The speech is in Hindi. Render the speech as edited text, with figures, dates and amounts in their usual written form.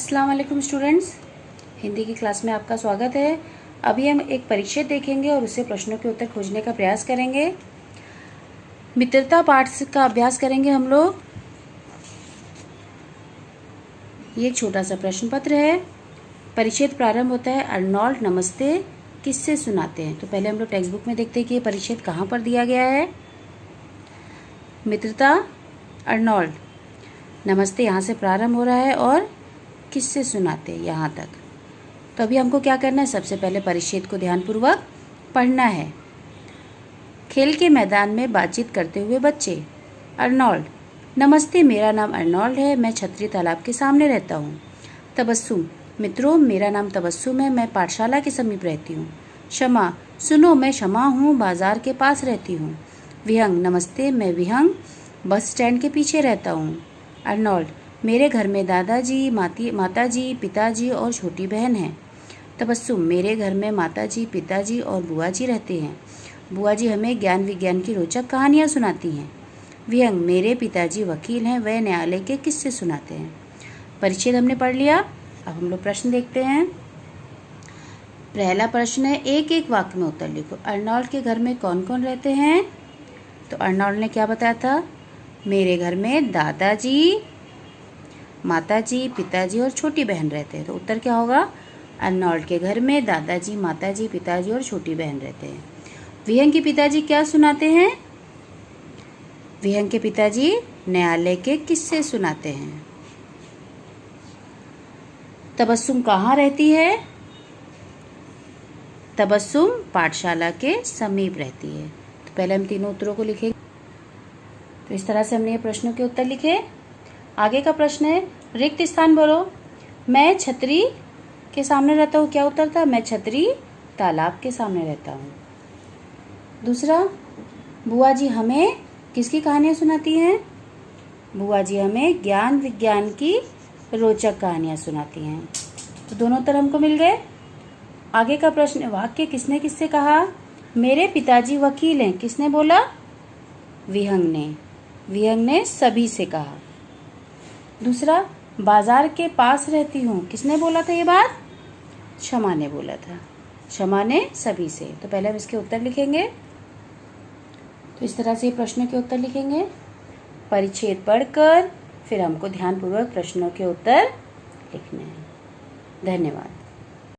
अस्सलाम वालेकुम स्टूडेंट्स, हिंदी की क्लास में आपका स्वागत है। अभी हम एक परिच्छेद देखेंगे और उससे प्रश्नों के उत्तर खोजने का प्रयास करेंगे। मित्रता पाठ का अभ्यास करेंगे हम लोग। ये एक छोटा सा प्रश्न पत्र है। परिच्छेद प्रारंभ होता है अर्नोल्ड नमस्ते किससे सुनाते हैं। तो पहले हम लोग टेक्स्ट बुक में देखते हैं कि ये परिच्छेद कहाँ पर दिया गया है। मित्रता अर्नोल्ड नमस्ते यहाँ से प्रारंभ हो रहा है और किससे सुनाते हैं यहाँ तक। तो अभी हमको क्या करना है, सबसे पहले परिच्छेद को ध्यानपूर्वक पढ़ना है। खेल के मैदान में बातचीत करते हुए बच्चे। अर्नोल्ड, नमस्ते, मेरा नाम अर्नोल्ड है, मैं छतरी तालाब के सामने रहता हूँ। तबस्सुम, मित्रों, मेरा नाम तबस्सुम है, मैं पाठशाला के समीप रहती हूँ। शमा, सुनो, मैं शमा हूँ, बाजार के पास रहती हूँ। विहंग, नमस्ते, मैं विहंग, बस स्टैंड के पीछे रहता हूँ। अर्नोल्ड, मेरे घर में दादाजी, माताजी, पिताजी और छोटी बहन है। तबस्सुम, मेरे घर में माताजी, पिताजी और बुआ जी रहते हैं। बुआ जी हमें ज्ञान विज्ञान की रोचक कहानियाँ सुनाती हैं। विहंग, मेरे पिताजी वकील हैं, वह न्यायालय के किस्से सुनाते हैं। परिच्छेद हमने पढ़ लिया। अब हम लोग प्रश्न देखते हैं। पहला प्रश्न है, एक एक वाक्य में उत्तर लिखो। अर्नोल्ड के घर में कौन कौन रहते हैं? तो अर्नोल्ड ने क्या बताया था? मेरे घर में दादाजी, माताजी, पिताजी और छोटी बहन रहते हैं। तो उत्तर क्या होगा? अर्नोल्ड के घर में दादाजी, माताजी, पिताजी और छोटी बहन रहते हैं। विहंग के पिताजी क्या सुनाते हैं? विहंग के पिताजी न्यायालय के किस्से सुनाते हैं। तबस्सुम कहाँ रहती है? तबस्सुम पाठशाला के समीप रहती है। तो पहले हम तीनों उत्तरों को लिखेंगे। तो इस तरह से हमने ये प्रश्नों के उत्तर लिखे। आगे का प्रश्न है, रिक्त स्थान भरो। मैं छतरी के सामने रहता हूँ, क्या उत्तर था? मैं छतरी तालाब के सामने रहता हूँ। दूसरा, बुआ जी हमें किसकी कहानियाँ सुनाती हैं? बुआ जी हमें ज्ञान विज्ञान की रोचक कहानियाँ सुनाती हैं। तो दोनों उत्तर हमको मिल गए। आगे का प्रश्न, वाक्य किसने किससे कहा? मेरे पिताजी वकील हैं, किसने बोला? विहंग ने। विहंग ने सभी से कहा। दूसरा, बाजार के पास रहती हूँ, किसने बोला था ये बात? शमा ने बोला था। शमा ने सभी से। तो पहले हम इसके उत्तर लिखेंगे। तो इस तरह से प्रश्नों के उत्तर लिखेंगे। परिच्छेद पढ़कर फिर हमको ध्यानपूर्वक प्रश्नों के उत्तर लिखने हैं। धन्यवाद।